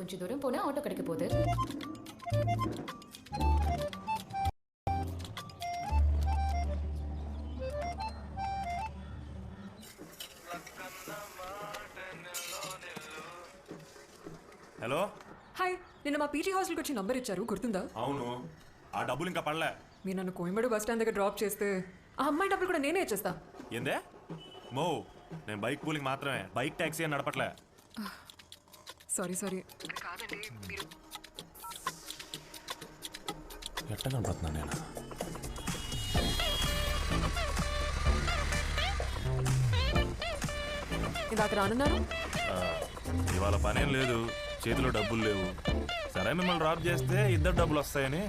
కొంచెం దూరం పోనా ఆటో కడికి పోతే. హలో హాయ్, నిన్న మా పీజీ హాస్టల్కి వచ్చి నంబర్ ఇచ్చారు, గుర్తుందా? అవును, ఆ డబ్బులు ఇంకా పడలే. మీరు నన్ను కోయంబడు బస్ స్టాండ్ దగ్గర డ్రాప్ చేస్తే ఆ అమ్మాయి డబ్బులు కూడా నేనే ఇచ్చేస్తా. ఏందే మో, నేను బైక్ కూలింగ్ మాత్రమే, బైక్ ట్యాక్సీ అని నడపట్లే. సారీ ఎట్లా కనపడుతున్నా నేను? ఇందాక రానున్నారు. ఇవాళ పనేం లేదు, చేతిలో డబ్బులు లేవు. సరే మిమ్మల్ని డ్రాప్ చేస్తే ఇద్దరు డబ్బులు వస్తాయని.